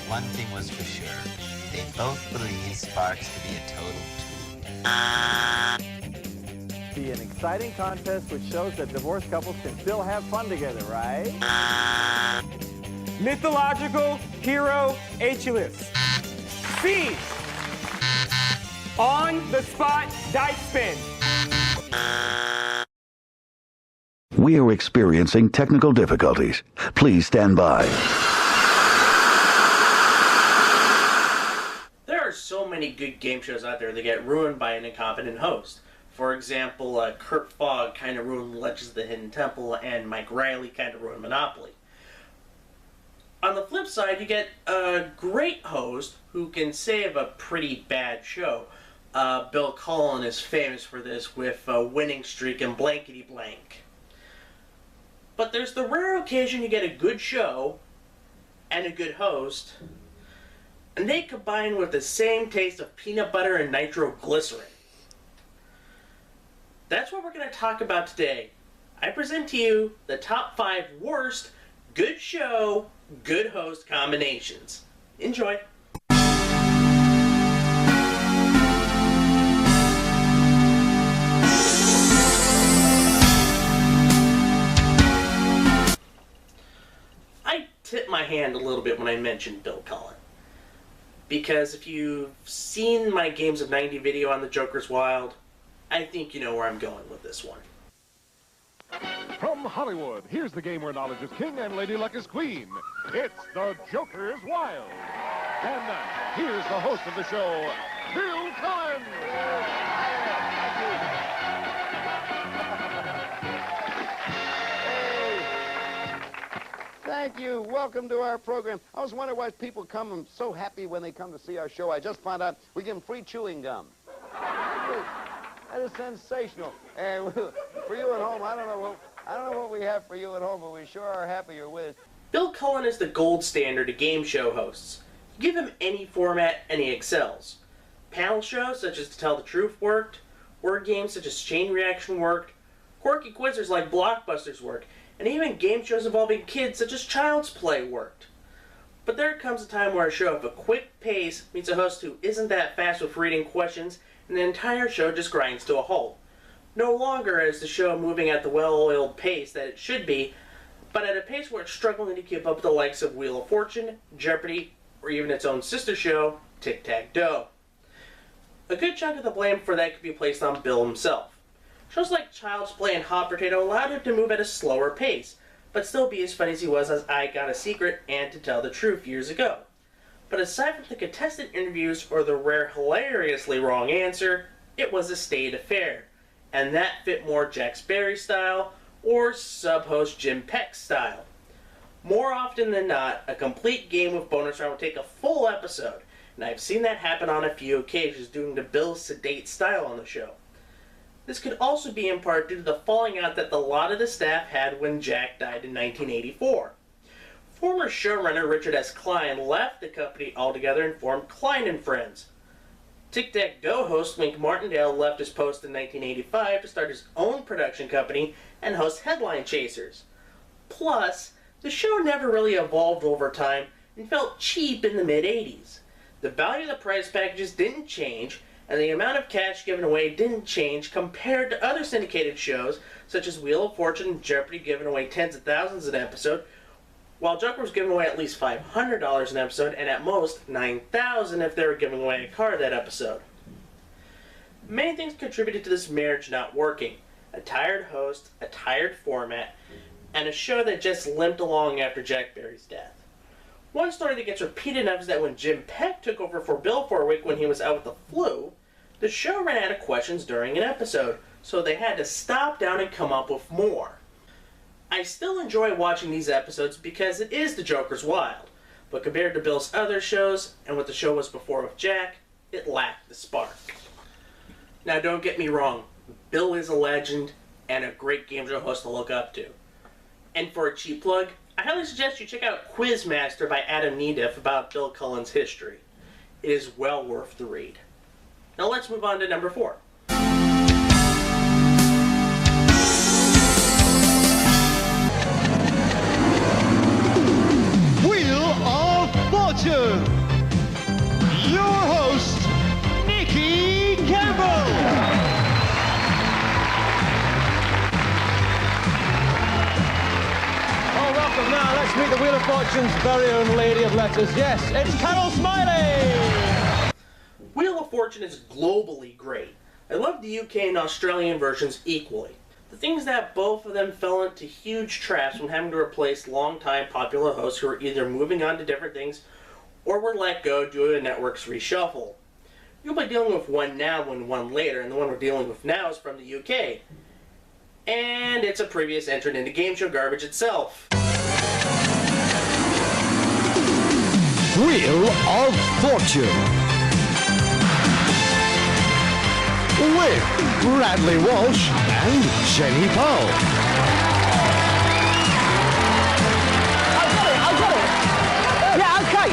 one thing was for sure. They both believed Sparks to be a total tool. Be an exciting contest which shows that divorced couples can still have fun together, right? Mythological hero H-list. C. On the spot dice spin. We are experiencing technical difficulties. Please stand by. There are so many good game shows out there that get ruined by an incompetent host. For example, Kurt Fogg kind of ruined Legends of the Hidden Temple, and Mike Riley kind of ruined Monopoly. On the flip side, you get a great host who can save a pretty bad show. Bill Cullen is famous for this with a winning streak and blankety blank. But there's the rare occasion you get a good show and a good host, and they combine with the same taste of peanut butter and nitroglycerin. That's what we're going to talk about today. I present to you the top 5 worst good show, good host combinations. Enjoy. I tip my hand a little bit when I mentioned Bill Cullen. Because if you've seen my Games of 90 video on the Joker's Wild, I think you know where I'm going with this one. From Hollywood, here's the game where knowledge is king and Lady Luck is queen. It's the Joker's Wild. And now, here's the host of the show, Bill Cullen. Thank you. Welcome to our program. I was wondering why people come so happy when they come to see our show. I just found out we give them free chewing gum. That is sensational. And for you at home, I don't know what we have for you at home, but we sure are happy you're with us. Bill Cullen is the gold standard of game show hosts. Give him any format and he excels. Panel shows such as To Tell the Truth worked, word games such as Chain Reaction worked, quirky quizzers like Blockbusters worked, and even game shows involving kids such as Child's Play worked. But there comes a time where a show of a quick pace meets a host who isn't that fast with reading questions, and the entire show just grinds to a halt. No longer is the show moving at the well-oiled pace that it should be, but at a pace where it's struggling to keep up with the likes of Wheel of Fortune, Jeopardy, or even its own sister show, Tic-Tac-Dough. A good chunk of the blame for that could be placed on Bill himself. Shows like Child's Play and Hot Potato allowed him to move at a slower pace, but still be as funny as he was as I Got a Secret and To Tell the Truth years ago. But aside from the contestant interviews or the rare hilariously wrong answer, it was a staid affair, and that fit more Jack Sparry style or sub-host Jim Peck style. More often than not, a complete game with bonus round would take a full episode, and I've seen that happen on a few occasions due to Bill's sedate style on the show. This could also be in part due to the falling out that a lot of the staff had when Jack died in 1984. Former showrunner Richard S. Klein left the company altogether and formed Klein and Friends. Tic-Tac-Dough host Wink Martindale left his post in 1985 to start his own production company and host Headline Chasers. Plus, the show never really evolved over time and felt cheap in the mid-80s. The value of the prize packages didn't change, and the amount of cash given away didn't change compared to other syndicated shows such as Wheel of Fortune and Jeopardy giving away tens of thousands an episode, while Joker was giving away at least $500 an episode, and at most $9,000 if they were giving away a car that episode. Many things contributed to this marriage not working. A tired host, a tired format, and a show that just limped along after Jack Barry's death. One story that gets repeated enough is that when Jim Peck took over for Bill for a week when he was out with the flu, the show ran out of questions during an episode, so they had to stop down and come up with more. I still enjoy watching these episodes because it is the Joker's Wild, but compared to Bill's other shows, and what the show was before with Jack, it lacked the spark. Now don't get me wrong, Bill is a legend and a great game show host to look up to. And for a cheap plug, I highly suggest you check out Quizmaster by Adam Nediff about Bill Cullen's history. It is well worth the read. Now let's move on to number 4. Wheel of Fortune. Fortune, your host, Nicky Campbell. Oh, welcome now. Let's meet the Wheel of Fortune's very own Lady of Letters. Yes, it's Carol Smiley! Wheel of Fortune is globally great. I love the UK and Australian versions equally. The thing is that both of them fell into huge traps when having to replace long-time popular hosts who were either moving on to different things or were let go due to the network's reshuffle. You'll be dealing with one now and one later, and the one we're dealing with now is from the UK. And it's a previous entrant into game show garbage itself. Wheel of Fortune. With Bradley Walsh and Jenny Powell. I've got it. Yeah, okay.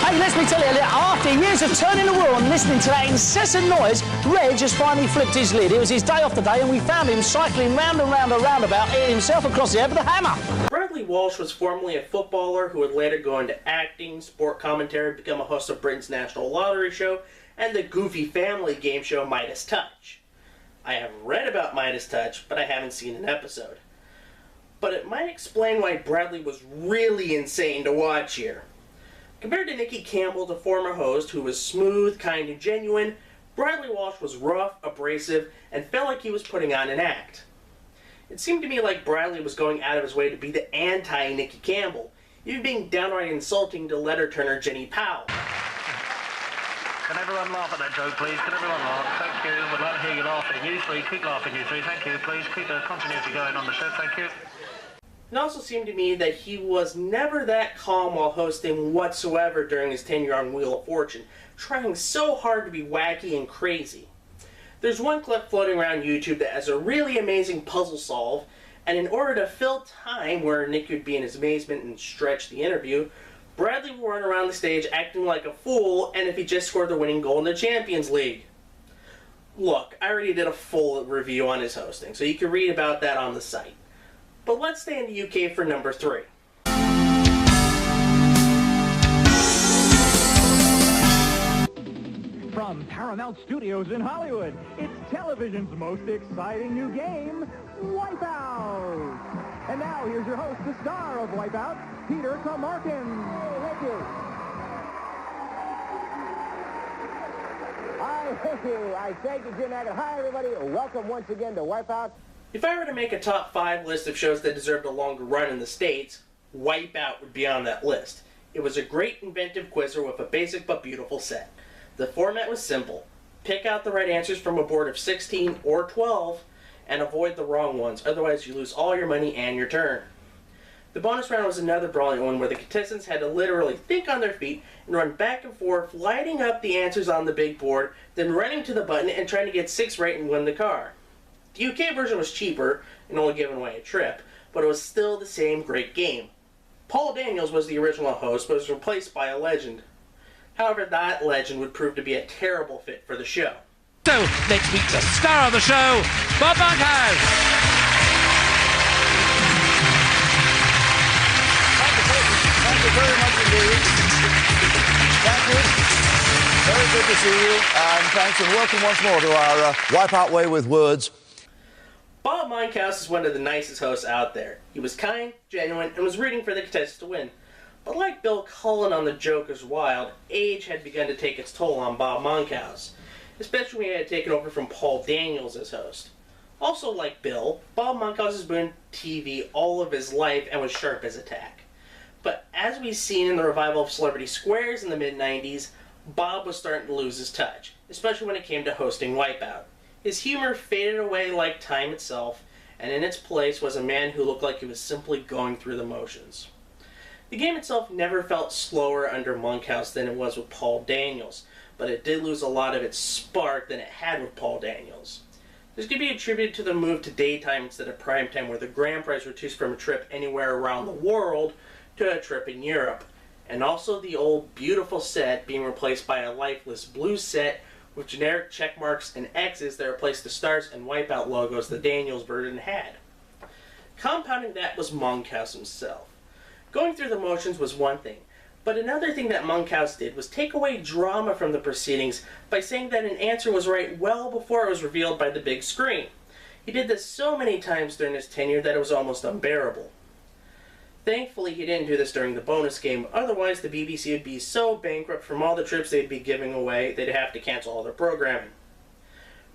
Hey, let me tell you, after years of turning the wheel and listening to that incessant noise, Reg has finally flipped his lid. It was his day off today, and we found him cycling round and round a roundabout, hitting himself across the head with a hammer. Bradley Walsh was formerly a footballer who would later go into acting, sport commentary, become a host of Britain's National Lottery Show, and the Goofy family game show Midas Touch. I have read about Midas Touch, but I haven't seen an episode. But it might explain why Bradley was really insane to watch here. Compared to Nicky Campbell, the former host, who was smooth, kind, and genuine, Bradley Walsh was rough, abrasive, and felt like he was putting on an act. It seemed to me like Bradley was going out of his way to be the anti-Nicky Campbell, even being downright insulting to letter turner Jenny Powell. Can everyone laugh at that joke, please? Can everyone laugh? Thank you. Would like to hear you laughing. You three, keep laughing, you three. Thank you. Please keep the continuity going on the show. Thank you. It also seemed to me that he was never that calm while hosting whatsoever during his tenure on Wheel of Fortune, trying so hard to be wacky and crazy. There's one clip floating around YouTube that has a really amazing puzzle solve, and in order to fill time where Nick would be in his amazement and stretch the interview, Bradley will run around the stage acting like a fool, and if he just scored the winning goal in the Champions League. Look, I already did a full review on his hosting, so you can read about that on the site. But let's stay in the UK for number 3. From Paramount Studios in Hollywood, it's television's most exciting new game, Wipeout! And now, here's your host, the star of Wipeout, Peter Kamarkin. Thank you. I thank you, Jim Haggard. Hi, everybody. Welcome once again to Wipeout. If I were to make a top 5 list of shows that deserved a longer run in the States, Wipeout would be on that list. It was a great inventive quizzer with a basic but beautiful set. The format was simple. Pick out the right answers from a board of 16 or 12, and avoid the wrong ones, otherwise you lose all your money and your turn. The bonus round was another brilliant one where the contestants had to literally think on their feet and run back and forth, lighting up the answers on the big board, then running to the button and trying to get 6 right and win the car. The UK version was cheaper and only giving away a trip, but it was still the same great game. Paul Daniels was the original host, but was replaced by a legend. However, that legend would prove to be a terrible fit for the show. So, let's meet the star of the show, Bob Monkhouse. Thank you very much indeed. Thank you. Very good to see you. And thanks and welcome once more to our Wipeout Way with Words. Bob Monkhouse is one of the nicest hosts out there. He was kind, genuine, and was rooting for the contestants to win. But like Bill Cullen on The Joker's Wild, age had begun to take its toll on Bob Monkhouse, especially when he had taken over from Paul Daniels as host. Also like Bill, Bob Monkhouse has been on TV all of his life and was sharp as a tack. But as we've seen in the revival of Celebrity Squares in the mid-90s, Bob was starting to lose his touch, especially when it came to hosting Wipeout. His humor faded away like time itself, and in its place was a man who looked like he was simply going through the motions. The game itself never felt slower under Monkhouse than it was with Paul Daniels, but it did lose a lot of its spark than it had with Paul Daniels. This could be attributed to the move to daytime instead of primetime, where the grand prize reduced from a trip anywhere around the world to a trip in Europe, and also the old beautiful set being replaced by a lifeless blue set with generic check marks and X's that replaced the stars and Wipeout logos the Daniels version had. Compounding that was Monkhouse himself. Going through the motions was one thing, But another thing that Monkhouse did was take away drama from the proceedings by saying that an answer was right well before it was revealed by the big screen. He did this so many times during his tenure that it was almost unbearable. Thankfully, he didn't do this during the bonus game, otherwise the BBC would be so bankrupt from all the trips they'd be giving away, they'd have to cancel all their programming.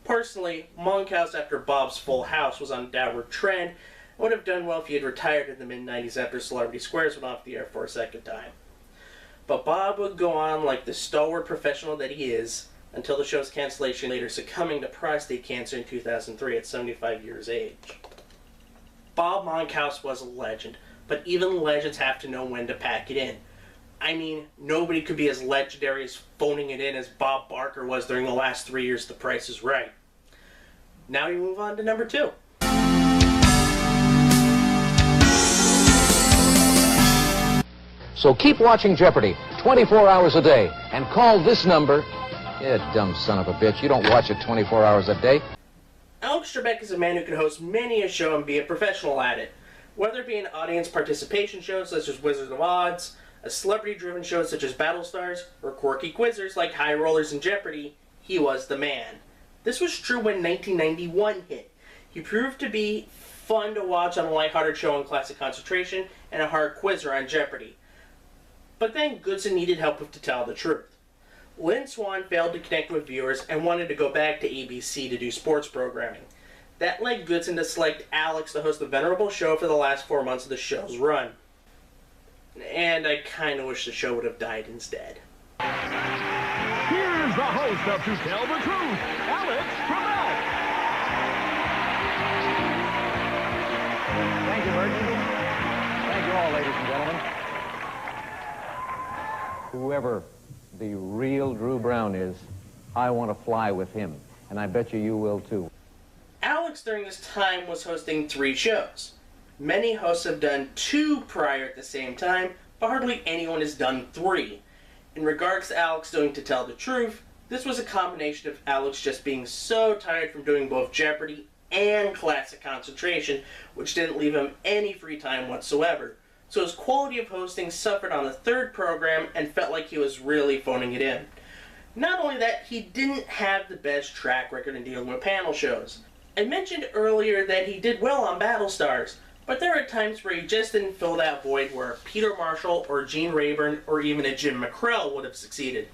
Personally, Monkhouse after Bob's Full House was on a downward trend, and would have done well if he had retired in the mid-90s after Celebrity Squares went off the air for a second time. But Bob would go on like the stalwart professional that he is, until the show's cancellation, later succumbing to prostate cancer in 2003 at 75 years age. Bob Monkhouse was a legend, but even legends have to know when to pack it in. I mean, nobody could be as legendary as phoning it in as Bob Barker was during the last 3 years of The Price is Right. Now we move on to number 2. So keep watching Jeopardy 24 hours a day and call this number. You dumb son of a bitch, you don't watch it 24 hours a day. Alex Trebek is a man who can host many a show and be a professional at it. Whether it be an audience participation show such as Wizards of Odds, a celebrity-driven show such as Battlestars, or quirky quizzers like High Rollers and Jeopardy, he was the man. This was true when 1991 hit. He proved to be fun to watch on a lighthearted show on Classic Concentration and a hard quizzer on Jeopardy. But then Goodson needed help with To Tell the Truth. Lynn Swan failed to connect with viewers and wanted to go back to ABC to do sports programming. That led Goodson to select Alex to host the venerable show for the last 4 months of the show's run. And I kind of wish the show would have died instead. Here's the host of To Tell the Truth, Alex Trebek. Thank you, Virgin. Thank you all, ladies and gentlemen. Whoever the real Drew Brown is, I want to fly with him. And I bet you will, too. Alex, during this time, was hosting 3 shows. Many hosts have done 2 prior at the same time, but hardly anyone has done 3. In regards to Alex doing To Tell the Truth, this was a combination of Alex just being so tired from doing both Jeopardy and Classic Concentration, which didn't leave him any free time whatsoever. So his quality of hosting suffered on the 3rd program and felt like he was really phoning it in. Not only that, he didn't have the best track record in dealing with panel shows. I mentioned earlier that he did well on Battlestars, but there are times where he just didn't fill that void where Peter Marshall or Gene Rayburn or even a Jim McCrell would have succeeded.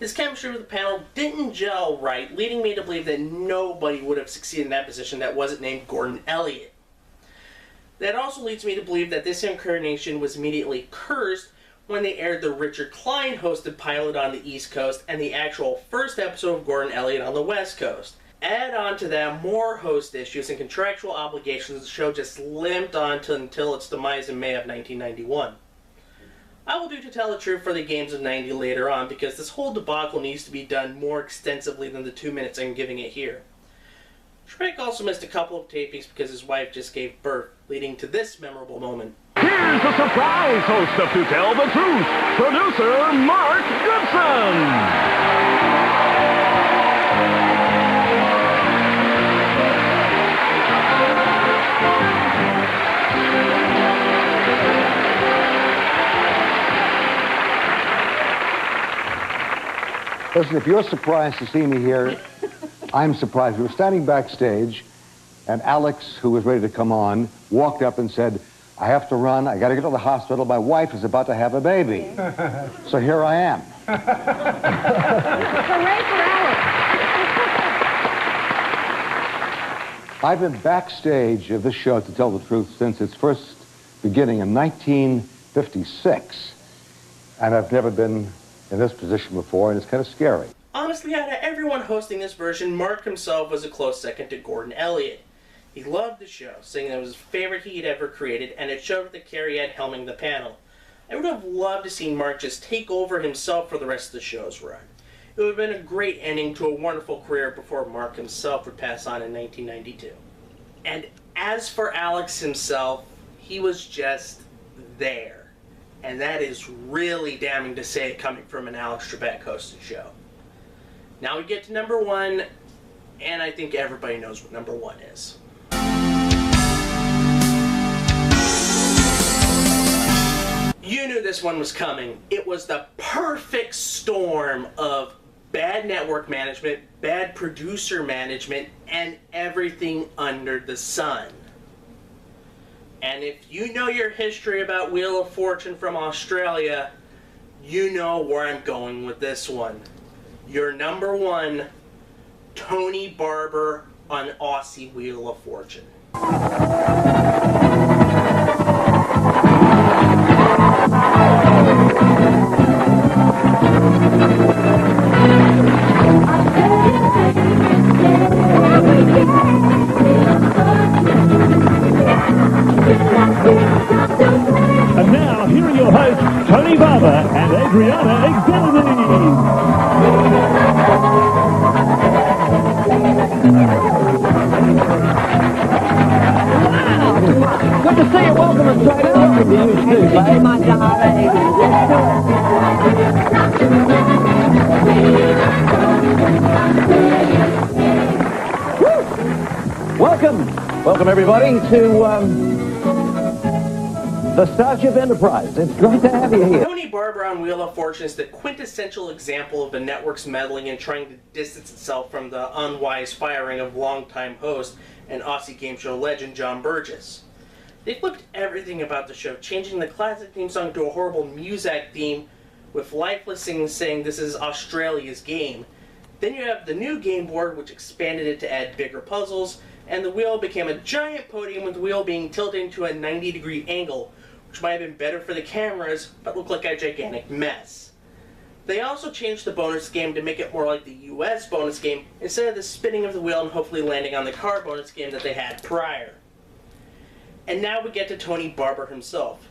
His chemistry with the panel didn't gel right, leading me to believe that nobody would have succeeded in that position that wasn't named Gordon Elliott. That also leads me to believe that this incarnation was immediately cursed when they aired the Richard Klein hosted pilot on the East Coast and the actual first episode of Gordon Elliott on the West Coast. Add on to that more host issues and contractual obligations, the show just limped on until its demise in May of 1991. I will do To Tell the Truth for the Games of 90 later on because this whole debacle needs to be done more extensively than the 2 minutes I'm giving it here. Trebek also missed a couple of tapings because his wife just gave birth, leading to this memorable moment. Here's the surprise host of To Tell the Truth, producer Mark Goodson. Listen, if you're surprised to see me here, I'm surprised. We were standing backstage, and Alex, who was ready to come on, walked up and said, I have to run. I got to get to the hospital. My wife is about to have a baby. So here I am. Hooray for Alex. I've been backstage of this show, To Tell the Truth, since its first beginning in 1956. And I've never been in this position before, and it's kind of scary. Honestly, out of everyone hosting this version, Mark himself was a close second to Gordon Elliott. He loved the show, saying it was his favorite he'd ever created, and it showed with the care he had helming the panel. I would have loved to see Mark just take over himself for the rest of the show's run. It would have been a great ending to a wonderful career before Mark himself would pass on in 1992. And as for Alex himself, he was just there. And that is really damning to say coming from an Alex Trebek hosted show. Now we get to number 1, and I think everybody knows what number 1 is. You knew this one was coming. It was the perfect storm of bad network management, bad producer management, and everything under the sun. And if you know your history about Wheel of Fortune from Australia, you know where I'm going with this one. Your number one, Tony Barber on Aussie Wheel of Fortune. And now, here are your hosts, Tony Barber and Adriana Exanity. Good to see you. Welcome to Straight Out. Good to you too, babe. My darling. Welcome everybody to the Starship Enterprise. It's great to have you here. Tony Barber on Wheel of Fortune is the quintessential example of the network's meddling and trying to distance itself from the unwise firing of longtime host and Aussie game show legend John Burgess. They flipped everything about the show, changing the classic theme song to a horrible Muzak theme with lifeless singers saying this is Australia's game. Then you have the new game board, which expanded it to add bigger puzzles, and the wheel became a giant podium with the wheel being tilted into a 90-degree angle, which might have been better for the cameras, but looked like a gigantic mess. They also changed the bonus game to make it more like the US bonus game, instead of the spinning of the wheel and hopefully landing on the car bonus game that they had prior. And now we get to Tony Barber himself.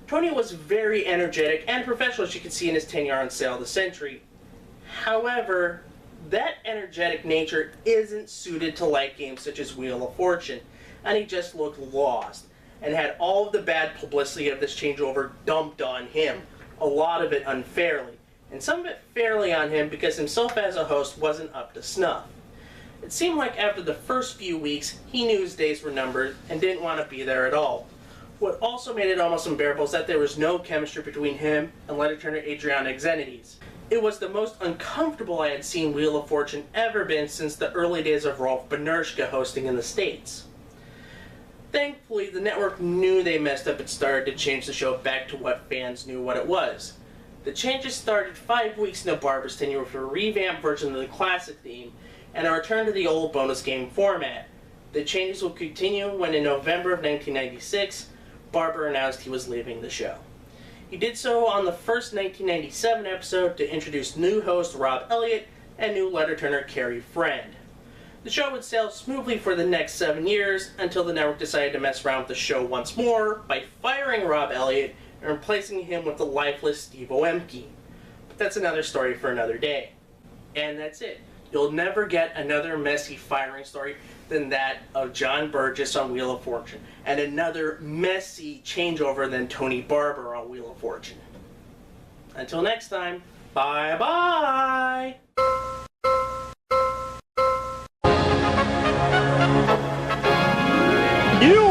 Tony was very energetic and professional, as you can see in his tenure on Sail of the Century. However, that energetic nature isn't suited to light games such as Wheel of Fortune, and he just looked lost, and had all of the bad publicity of this changeover dumped on him, a lot of it unfairly, and some of it fairly on him because himself as a host wasn't up to snuff. It seemed like after the first few weeks, he knew his days were numbered and didn't want to be there at all. What also made it almost unbearable is that there was no chemistry between him and letter turner Adriana Exenides. It was the most uncomfortable I had seen Wheel of Fortune ever been since the early days of Rolf Benerschke hosting in the States. Thankfully, the network knew they messed up and started to change the show back to what fans knew what it was. The changes started 5 weeks into Barber's tenure with a revamped version of the classic theme and a return to the old bonus game format. The changes will continue when in November of 1996, Barber announced he was leaving the show. He did so on the first 1997 episode to introduce new host Rob Elliott and new letter turner Carrie Friend. The show would sail smoothly for the next 7 years until the network decided to mess around with the show once more by firing Rob Elliott and replacing him with the lifeless Steve Oemke. But that's another story for another day. And that's it. You'll never get another messy firing story than that of John Burgess on Wheel of Fortune, and another messy changeover than Tony Barber on Wheel of Fortune. Until next time, bye-bye! You